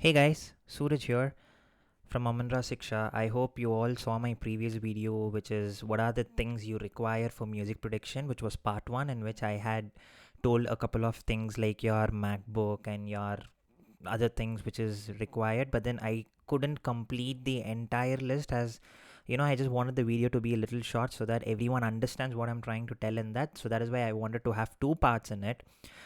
Hey guys, Suraj here from Amunra Shiksha. I hope you all saw my previous video, which is what are the things you require for music production, which was part one, in which I had told a couple of things like your MacBook and your other things which is required, but then I couldn't complete the entire list as I just wanted the video to be a little short so that everyone understands what I'm trying to tell in that. So that is why I wanted to have two parts in it.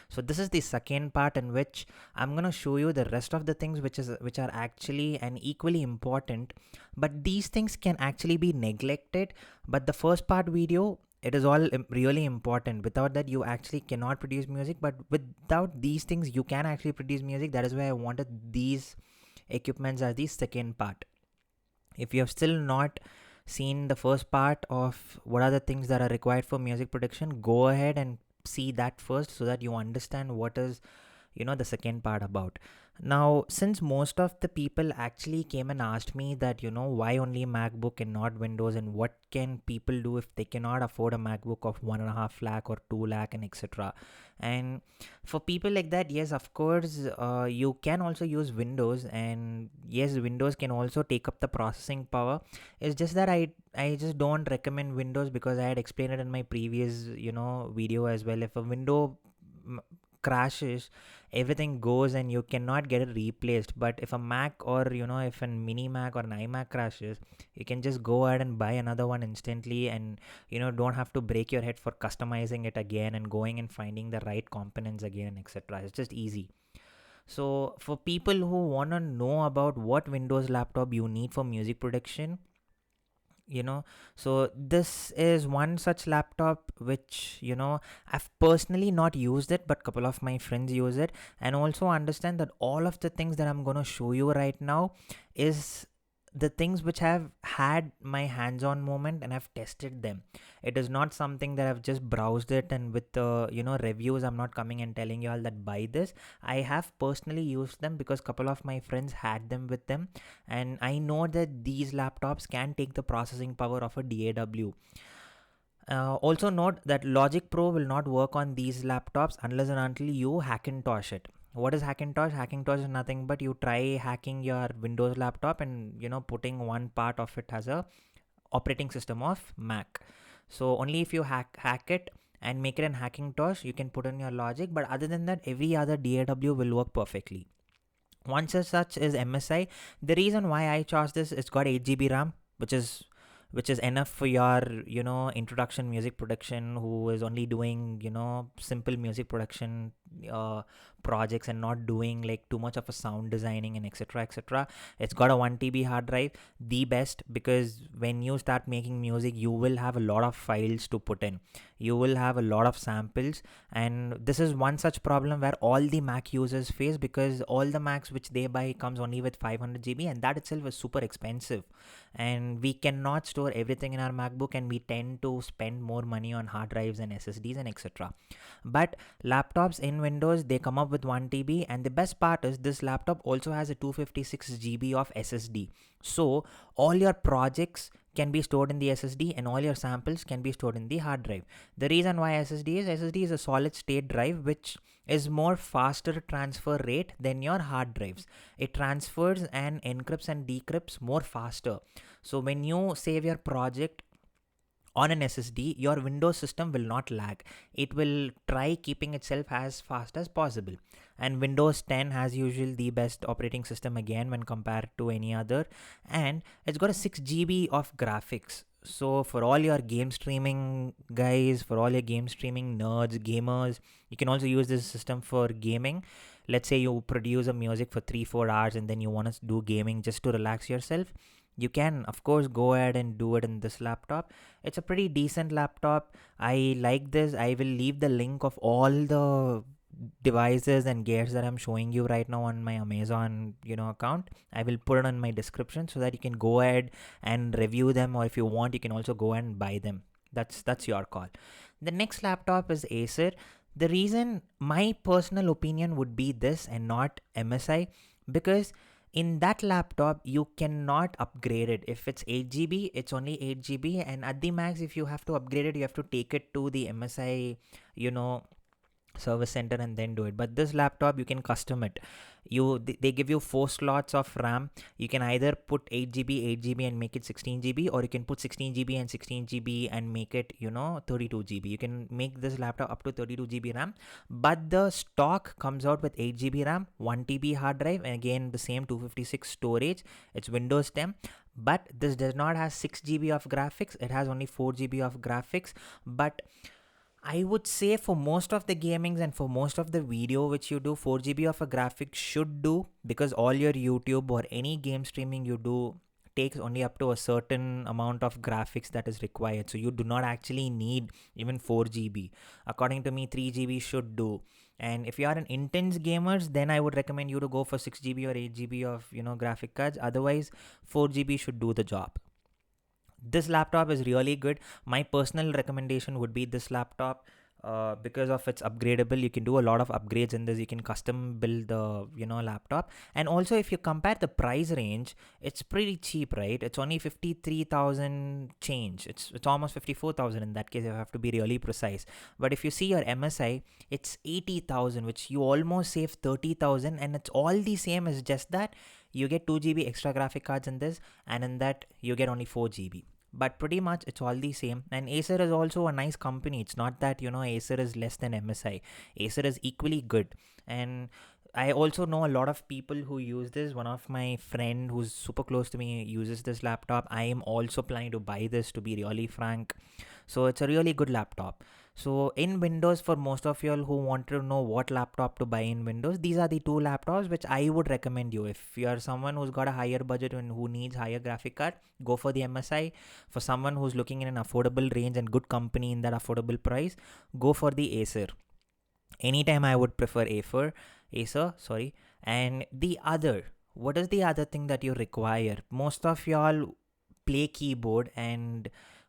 So this is the second part in which I'm going to show you the rest of the things which are actually and equally important, but these things can actually be neglected. But the first part video, it is all really important. Without that you actually cannot produce music, but without these things you can actually produce music. That is why I wanted these equipments as the second part. If you have still not seen the first part of what are the things that are required for music production, go ahead and see that first so that you understand what is the second part about. Now, since most of the people actually came and asked me that why only MacBook and not Windows, and what can people do if they cannot afford a MacBook of 1.5 lakh or 2 lakh and etc. And for people like that, yes, of course, you can also use Windows, and yes, Windows can also take up the processing power. It's just that I just don't recommend Windows, because I had explained it in my previous video as well. If a window crashes, everything goes and you cannot get it replaced. But if a Mac, or if a mini Mac or an iMac crashes, you can just go ahead and buy another one instantly, and don't have to break your head for customizing it again and going and finding the right components again, etc. It's just easy. So for people who want to know about what Windows laptop you need for music production, you know so this is one such laptop which I've personally not used it, but couple of my friends use it, and also understand that all of the things that I'm going to show you right now is the things which have had my hands-on moment and I've tested them. It is not something that I've just browsed it and with the reviews I'm not coming and telling you all that buy this. I have personally used them because couple of my friends had them with them, and I know that these laptops can take the processing power of a DAW. Also note that Logic Pro will not work on these laptops unless and until you Hackintosh it. What is Hackintosh? Hackintosh is nothing but you try hacking your Windows laptop and putting one part of it as a operating system of Mac. So only if you hack it and make it an Hackintosh, you can put in your Logic. But other than that, every other DAW will work perfectly. One such is MSI. The reason why I chose this, it's got 8 GB RAM, which is enough for your introduction music production, who is only doing simple music production uh, projects and not doing like too much of a sound designing and etc etc. It's got a 1 TB hard drive, the best, because when you start making music you will have a lot of files to put in, you will have a lot of samples, and this is one such problem where all the Mac users face, because all the Macs which they buy comes only with 500 GB, and that itself is super expensive, and we cannot store everything in our MacBook, and we tend to spend more money on hard drives and SSDs and etc. But laptops in Windows, they come up with 1 TB, and the best part is this laptop also has a 256 GB of SSD. So all your projects can be stored in the SSD, and all your samples can be stored in the hard drive. The reason why SSD is a solid state drive which is more faster transfer rate than your hard drives. It transfers and encrypts and decrypts more faster. So when you save your project on an SSD, your Windows system will not lag. It will try keeping itself as fast as possible. And Windows 10 has usually the best operating system again when compared to any other. And it's got a 6 GB of graphics. So for all your game streaming guys, for all your game streaming nerds, gamers, you can also use this system for gaming. Let's say you produce a music for 3-4 hours and then you want to do gaming just to relax yourself. You can of course go ahead and do it in this laptop. It's a pretty decent laptop. I like this. I will leave the link of all the devices and gears that I'm showing you right now on my Amazon account. I will put it in my description so that you can go ahead and review them, or if you want you can also go and buy them. That's your call. The next laptop is Acer. The reason, my personal opinion, would be this and not MSI, because in that laptop you cannot upgrade it. If it's 8 GB, it's only 8 GB, and at the max if you have to upgrade it you have to take it to the MSI you know service center and then do it. But this laptop, you can custom it. They give you 4 slots of RAM. You can either put 8 GB and make it 16 GB, or you can put 16 GB and 16 GB and make it 32 GB. You can make this laptop up to 32 GB RAM, but the stock comes out with 8 GB RAM, 1 TB hard drive, and again the same 256 storage. It's Windows 10. But this does not have 6 GB of graphics, it has only 4 GB of graphics. But I would say for most of the gamings and for most of the video which you do, 4 GB of a graphics should do, because all your YouTube or any game streaming you do takes only up to a certain amount of graphics that is required. So you do not actually need even 4 GB. According to me, 3 GB should do. And if you are an intense gamers, then I would recommend you to go for 6 GB or 8 GB of graphic cards. Otherwise, 4 GB should do the job. This laptop is really good. My personal recommendation would be this laptop, because of its upgradable. You can do a lot of upgrades in this. You can custom build the laptop. And also, if you compare the price range, it's pretty cheap, right? It's only 53,000 change. It's almost 54,000 in that case, if I have to be really precise. But if you see your MSI, it's 80,000, which you almost save 30,000, and it's all the same. It's just that you get 2 GB extra graphic cards in this, and in that you get only 4 GB. But pretty much it's all the same. And Acer is also a nice company. It's not that Acer is less than MSI. Acer is equally good. And I also know a lot of people who use this. One of my friend who's super close to me uses this laptop. I am also planning to buy this, to be really frank. So it's a really good laptop. So in Windows, for most of y'all who want to know what laptop to buy in Windows, these are the two laptops which I would recommend you. If you are someone who's got a higher budget and who needs higher graphic card, go for the MSI. For someone who's looking in an affordable range and good company in that affordable price, go for the Acer. Anytime I would prefer Acer, sorry. And what is the other thing that you require? Most of y'all play keyboard,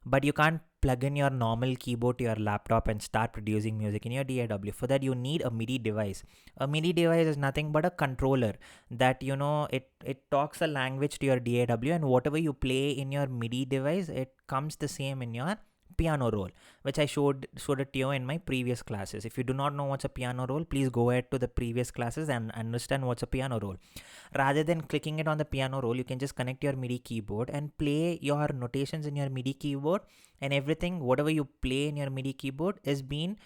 but you can't plug in your normal keyboard to your laptop and start producing music in your DAW. For that, you need a MIDI device. A MIDI device is nothing but a controller that it talks a language to your DAW, and whatever you play in your MIDI device, it comes the same in your piano roll, which I showed it to you in my previous classes. If you do not know what's a piano roll, please go ahead to the previous classes and understand what's a piano roll. Rather than clicking it on the piano roll, you can just connect your MIDI keyboard and play your notations in your MIDI keyboard, and everything, whatever you play in your MIDI keyboard is being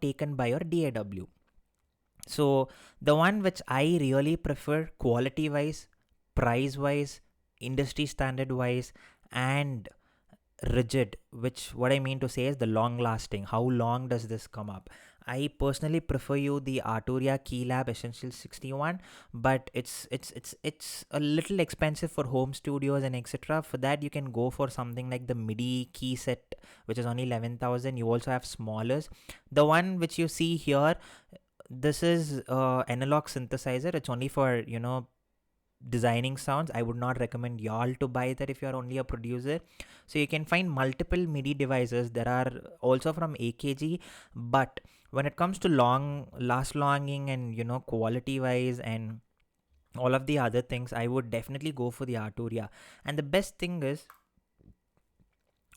taken by your DAW. So the one which I really prefer, quality wise, price wise, industry standard wise, and rigid, which what I mean to say is the long lasting. How long does this come up? I personally prefer the Arturia Keylab Essential 61, but it's a little expensive for home studios and etc. For that, you can go for something like the MIDI key set, which is only 11,000. You also have smallers. The one which you see here, this is analog synthesizer. It's only for designing sounds. I would not recommend y'all to buy that if you're only a producer. So you can find multiple MIDI devices. There are also from AKG, but when it comes to longing and quality wise and all of the other things, I would definitely go for the Arturia. And the best thing is,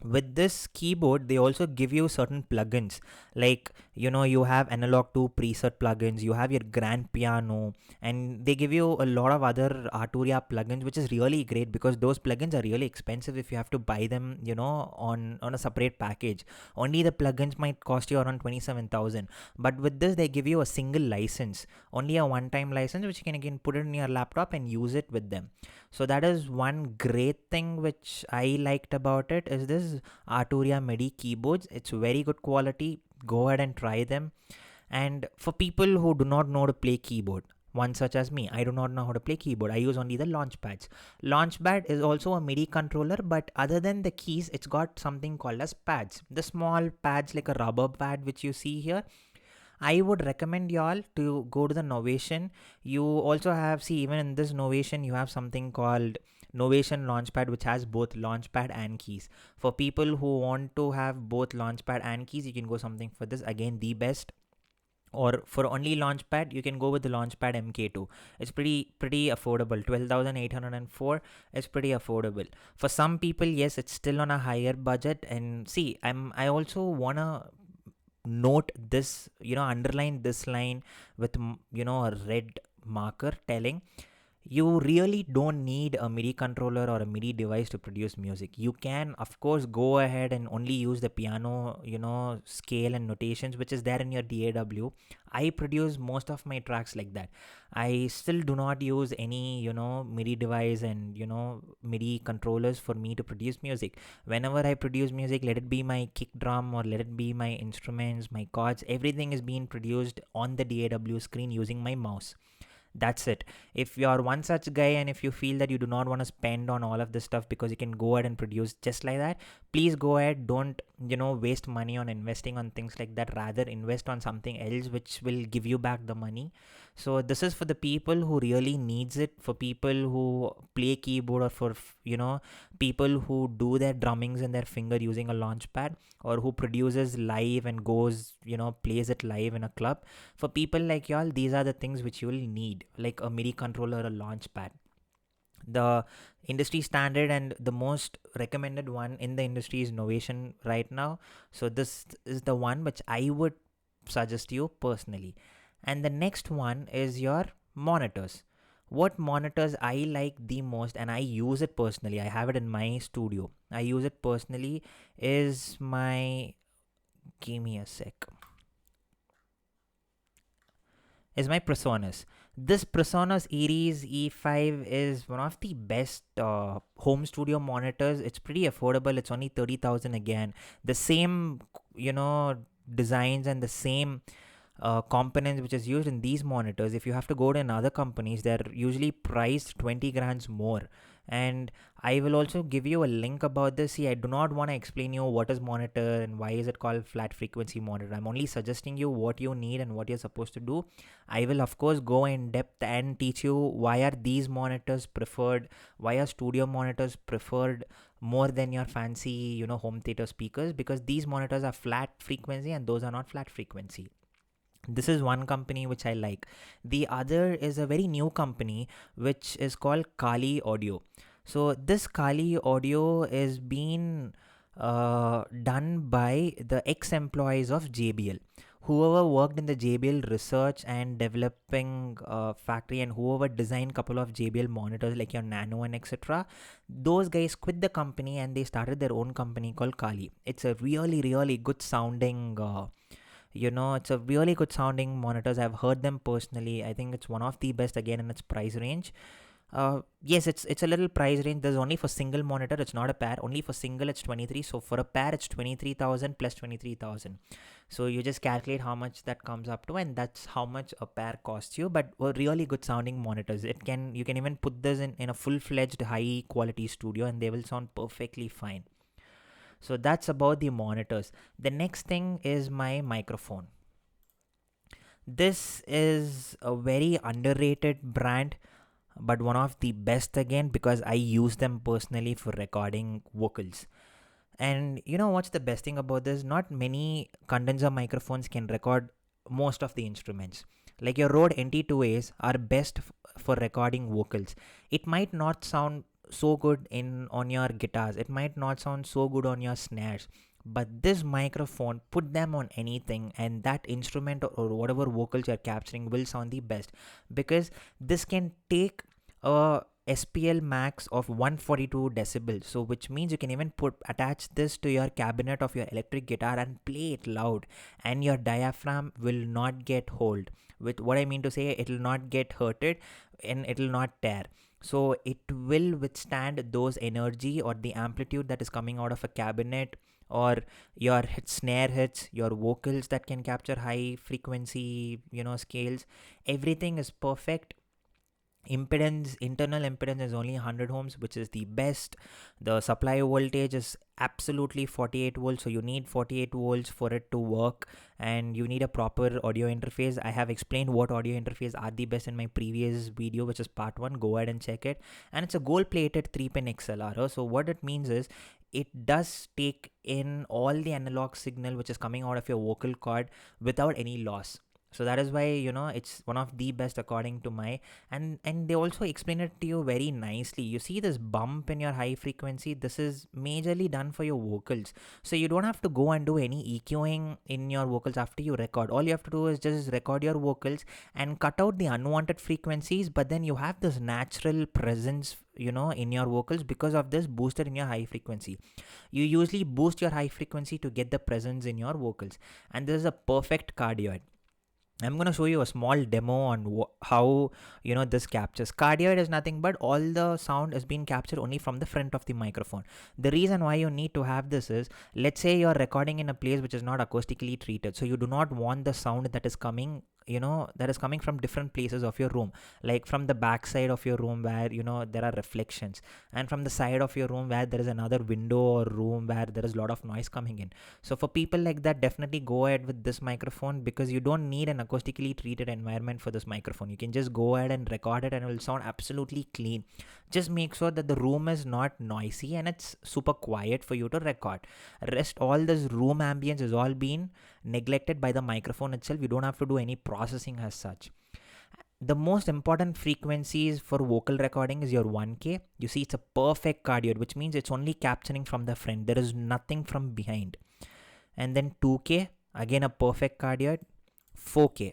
with this keyboard, they also give you certain plugins, like you have analog 2 preset plugins, you have your grand piano, and they give you a lot of other Arturia plugins, which is really great, because those plugins are really expensive if you have to buy them on a separate package. Only the plugins might cost you around 27,000, but with this they give you a single license, only a one-time license, which you can again put it in your laptop and use it with them. So that is one great thing which I liked about it, is this Arturia MIDI keyboards. It's very good quality. Go ahead and try them. And for people who do not know how to play keyboard, one such as me, I do not know how to play keyboard. I use only the Launchpads. Launchpad is also a MIDI controller, but other than the keys, it's got something called as pads. The small pads like a rubber pad which you see here. I would recommend y'all to go to the Novation. You also have, even in this Novation, you have something called Novation Launchpad, which has both Launchpad and keys. For people who want to have both Launchpad and keys, you can go something for this. Again, the best. Or for only Launchpad, you can go with the Launchpad MK2. It's pretty affordable. 12,804 is pretty affordable. For some people, yes, it's still on a higher budget. And I also wanna note this, underline this line with, a red marker telling you really don't need a MIDI controller or a MIDI device to produce music. You can, of course, go ahead and only use the piano, scale and notations, which is there in your DAW. I produce most of my tracks like that. I still do not use any, MIDI device and, MIDI controllers for me to produce music. Whenever I produce music, let it be my kick drum or let it be my instruments, my chords, everything is being produced on the DAW screen using my mouse. That's it. If you're one such guy and if you feel that you do not want to spend on all of this stuff because you can go ahead and produce just like that, please go ahead. Don't, waste money on investing on things like that. Rather, invest on something else which will give you back the money. So this is for the people who really needs it, for people who play keyboard, or for, people who do their drummings in their finger using a launch pad, or who produces live and goes, plays it live in a club. For people like y'all, these are the things which you will need, like a MIDI controller, a launch pad. The industry standard and the most recommended one in the industry is Novation right now. So this is the one which I would suggest you personally. And the next one is your monitors. What monitors I like the most, and I use it personally, I have it in my studio, I use it personally, is my, give me a sec, is my Presonus. This Presonus Aries E5 is one of the best home studio monitors. It's pretty affordable. It's only 30,000 again. The same, designs and the same components which is used in these monitors. If you have to go to another companies, they're usually priced 20 grands more. And I will also give you a link about this. See, I do not want to explain you what is monitor and why is it called flat frequency monitor. I'm only suggesting you what you need and what you're supposed to do. I will of course go in depth and teach you why are these monitors preferred, why are studio monitors preferred more than your fancy, home theater speakers, because these monitors are flat frequency and those are not flat frequency. This is one company which I like. The other is a very new company which is called Kali Audio. So this Kali Audio is being done by the ex-employees of JBL. Whoever worked in the JBL research and developing factory, and whoever designed couple of JBL monitors like your Nano and etc., those guys quit the company and they started their own company called Kali. It's a really, really good sounding it's a really good sounding monitors. I've heard them personally. I think it's one of the best again in its price range. Yes, it's a little price range. There's only for single monitor. It's not a pair. Only for single, it's 23. So for a pair, it's 23,000 plus 23,000. So you just calculate how much that comes up to, and that's how much a pair costs you. But really good sounding monitors. You can even put this in a full-fledged high quality studio, and they will sound perfectly fine. So that's about the monitors. The next thing is my microphone. This is a very underrated brand, but one of the best again, because I use them personally for recording vocals. And what's the best thing about this? Not many condenser microphones can record most of the instruments. Like your Rode NT2As are best for recording vocals. It might not sound so good on your guitars, it might not sound so good on your snares, but this microphone, put them on anything and that instrument or whatever vocals you're capturing will sound the best, because this can take a SPL max of 142 decibels. So which means you can even attach this to your cabinet of your electric guitar and play it loud, and your diaphragm will not get hold. With what I mean to say, it will not get hurted and it will not tear. So it will withstand those energy or the amplitude that is coming out of a cabinet, or your snare hits, your vocals that can capture high frequency, scales. Everything is perfect. Internal impedance is only 100 ohms, which is the best. The supply voltage is absolutely 48 volts, so you need 48 volts for it to work, and you need a proper audio interface. I have explained what audio interface are the best in my previous video, which is part 1. Go ahead and check it. And it's a gold plated 3-pin XLR. So what it means is it does take in all the analog signal which is coming out of your vocal cord without any loss. So that is why, it's one of the best according to my. And they also explain it to you very nicely. You see this bump in your high frequency, this is majorly done for your vocals. So you don't have to go and do any EQing in your vocals after you record. All you have to do is just record your vocals and cut out the unwanted frequencies, but then you have this natural presence, in your vocals because of this booster in your high frequency. You usually boost your high frequency to get the presence in your vocals, and this is a perfect cardioid. I'm going to show you a small demo on how this captures. Cardioid is nothing but all the sound is being captured only from the front of the microphone. The reason why you need to have this is, let's say you're recording in a place which is not acoustically treated, so you do not want the sound that is coming from different places of your room, like from the back side of your room where there are reflections, and from the side of your room where there is another window or room where there is a lot of noise coming in. So for people like that, definitely go ahead with this microphone, because you don't need an acoustically treated environment for this microphone. You can just go ahead and record it and it will sound absolutely clean. Just make sure that the room is not noisy and it's super quiet for you to record. Rest all this room ambience is all been neglected by the microphone itself. You don't have to do any processing as such. The most important frequencies for vocal recording is your 1K. You see, it's a perfect cardioid, which means it's only capturing from the front. There is nothing from behind. And then 2K, again a perfect cardioid. 4K,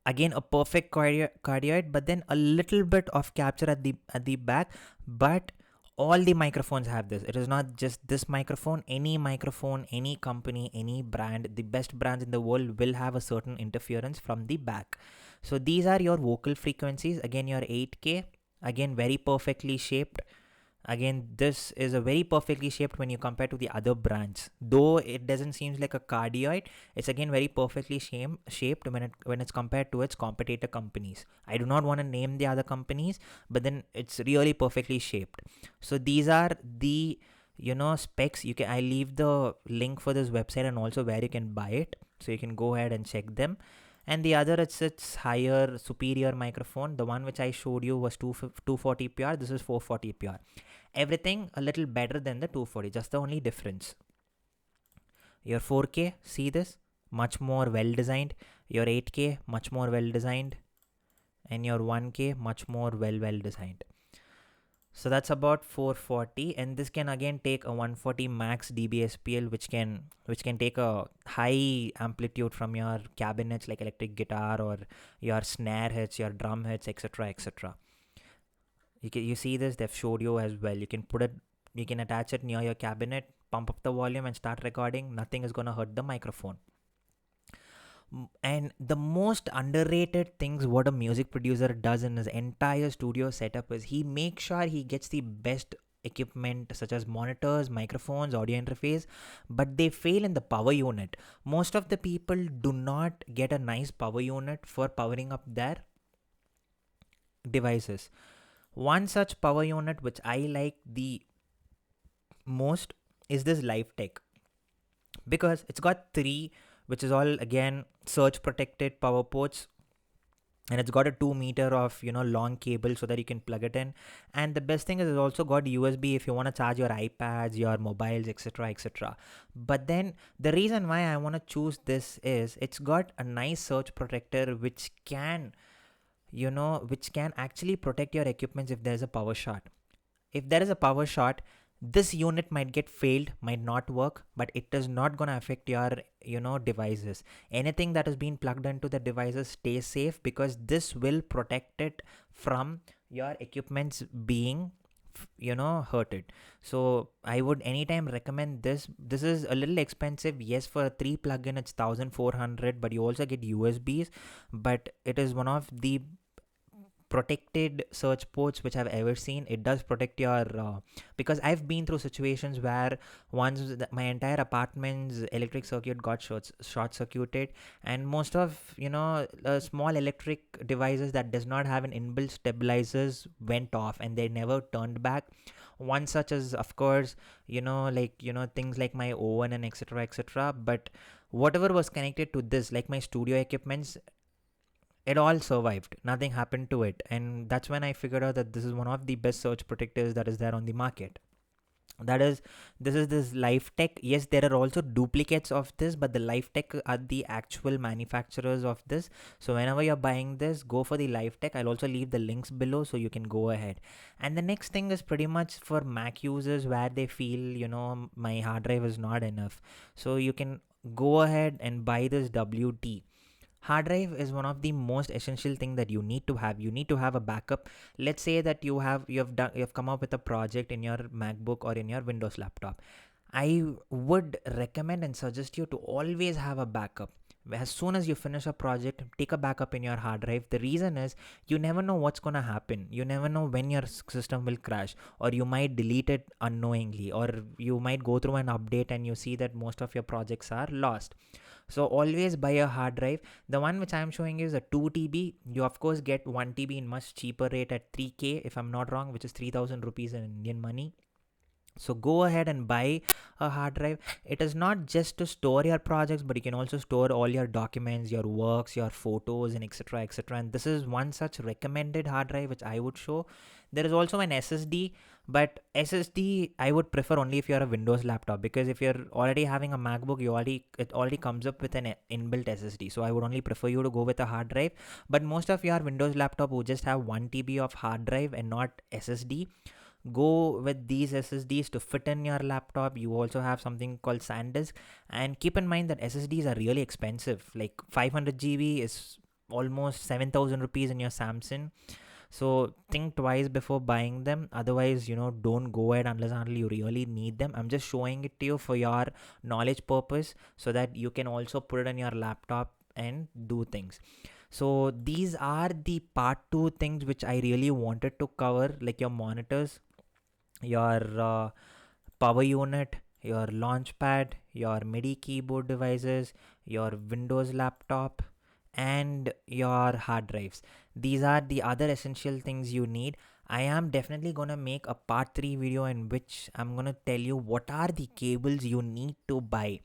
again a perfect cardioid, but then a little bit of capture at the back. But all the microphones have this. It is not just this microphone. Any company, any brand, the best brands in the world will have a certain interference from the back. So these are your vocal frequencies. Again, your 8K, again very perfectly shaped. Again, this is a very perfectly shaped when you compare to the other brands. Though it doesn't seem like a cardioid, it's again very perfectly shaped when it's compared to its competitor companies. I do not want to name the other companies, but then it's really perfectly shaped. So these are the specs. I leave the link for this website and also where you can buy it, so you can go ahead and check them. And the other, it's higher, superior microphone. The one which I showed you was 240 PR. This is 440 PR. Everything a little better than the 240, just the only difference. Your 4K, see this, much more well designed. Your 8K, much more well designed. And your 1K, much more well designed. So that's about 440, and this can again take a 140 max dBSPL, which can take a high amplitude from your cabinets like electric guitar or your snare hits, your drum hits, etc., etc. You see this, they've showed you as well. You can attach it near your cabinet, pump up the volume and start recording. Nothing is gonna hurt the microphone. And the most underrated things what a music producer does in his entire studio setup is he makes sure he gets the best equipment such as monitors, microphones, audio interface, but they fail in the power unit. Most of the people do not get a nice power unit for powering up their devices. One such power unit which I like the most is this LiveTech, because it's got three, which is all again surge protected power ports, and it's got a 2 meter of long cable so that you can plug it in. And the best thing is it's also got USB if you want to charge your iPads, your mobiles, etc., etc. But then the reason why I want to choose this is it's got a nice surge protector which can actually protect your equipments if there's a power shot. If there is a power shot, this unit might get failed, might not work, but it is not going to affect your devices. Anything that is being plugged into the devices stays safe, because this will protect it from your equipments being hurted. So I would anytime recommend this. This is a little expensive, yes. For a 3 plug-in it's 1400, but you also get USBs. But it is one of the protected surge ports which I've ever seen. It does protect your because I've been through situations where once my entire apartment's electric circuit got short circuited, and most of small electric devices that does not have an inbuilt stabilizers went off and they never turned back. One such as, of course, things like my oven and etc. But whatever was connected to this, like my studio equipments, it all survived. Nothing happened to it. And that's when I figured out that this is one of the best surge protectors that is there on the market. That is, this Life Tech. Yes, there are also duplicates of this, but the Life Tech are the actual manufacturers of this. So whenever you're buying this, go for the Life Tech. I'll also leave the links below so you can go ahead. And the next thing is pretty much for Mac users where they feel, my hard drive is not enough. So you can go ahead and buy this WT. Hard drive is one of the most essential thing that you need to have. You need to have a backup. Let's say that you have come up with a project in your MacBook or in your Windows laptop. I would recommend and suggest you to always have a backup. As soon as you finish a project, take a backup in your hard drive. The reason is you never know what's going to happen. You never know when your system will crash, or you might delete it unknowingly, or you might go through an update and you see that most of your projects are lost. So always buy a hard drive. The one which I'm showing is a 2 TB. You of course get 1 TB in much cheaper rate at 3K if I'm not wrong, which is 3000 rupees in Indian money. So go ahead and buy a hard drive. It is not just to store your projects, but you can also store all your documents, your works, your photos, and etc. etc. And this is one such recommended hard drive which I would show. There is also an SSD, but SSD I would prefer only if you're a Windows laptop, because if you're already having a MacBook, it already comes up with an inbuilt SSD. So I would only prefer you to go with a hard drive. But most of your Windows laptop will just have 1 TB of hard drive and not SSD. Go with these SSDs to fit in your laptop. You also have something called SanDisk, and keep in mind that SSDs are really expensive. Like 500 GB is almost 7,000 rupees in your Samsung. So think twice before buying them. Otherwise, don't go ahead until you really need them. I'm just showing it to you for your knowledge purpose so that you can also put it in your laptop and do things. So these are the part 2 things which I really wanted to cover, like your monitors, your power unit, your launchpad, your MIDI keyboard devices, your Windows laptop, and your hard drives. These are the other essential things you need. I am definitely gonna make a part 3 video in which I'm gonna tell you what are the cables you need to buy,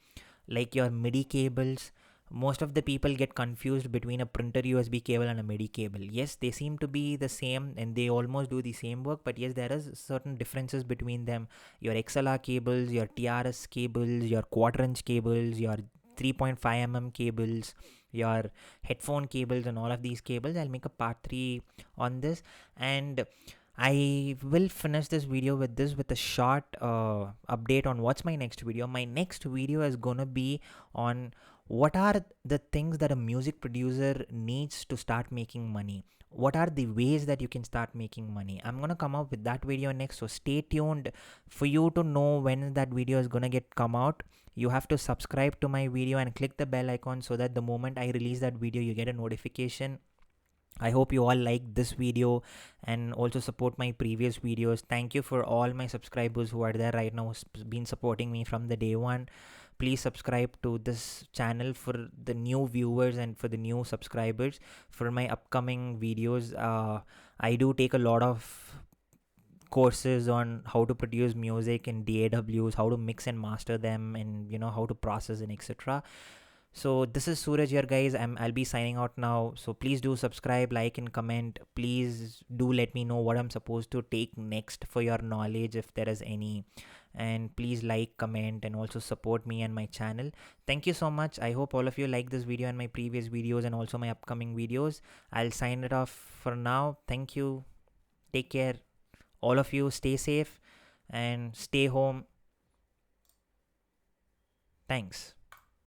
like your MIDI cables. Most of the people get confused between a printer USB cable and a MIDI cable. Yes, they seem to be the same and they almost do the same work, but yes, there is certain differences between them. Your XLR cables, your TRS cables, your quarter-inch cables, your 3.5 cables, your headphone cables, and all of these cables. I'll make a part 3 on this, and I will finish this video with a short update on what's my next video. My next video is gonna be on what are the things that a music producer needs to start making money. What are the ways that you can start making money? I'm gonna come up with that video next, so stay tuned. For you to know when that video is gonna get come out, you have to subscribe to my video and click the bell icon so that the moment I release that video, you get a notification. I hope you all like this video and also support my previous videos. Thank you for all my subscribers who are there right now, been supporting me from the day one. Please subscribe to this channel for the new viewers and for the new subscribers. For my upcoming videos, I do take a lot of courses on how to produce music in DAWs, how to mix and master them, and how to process and etc. So this is Suraj here, guys. I'll be signing out now. So please do subscribe, like, and comment. Please do let me know what I'm supposed to take next for your knowledge, if there is any. And please like, comment, and also support me and my channel. Thank you so much. I hope all of you like this video and my previous videos and also my upcoming videos. I'll sign it off for now. Thank you. Take care. All of you stay safe and stay home. Thanks.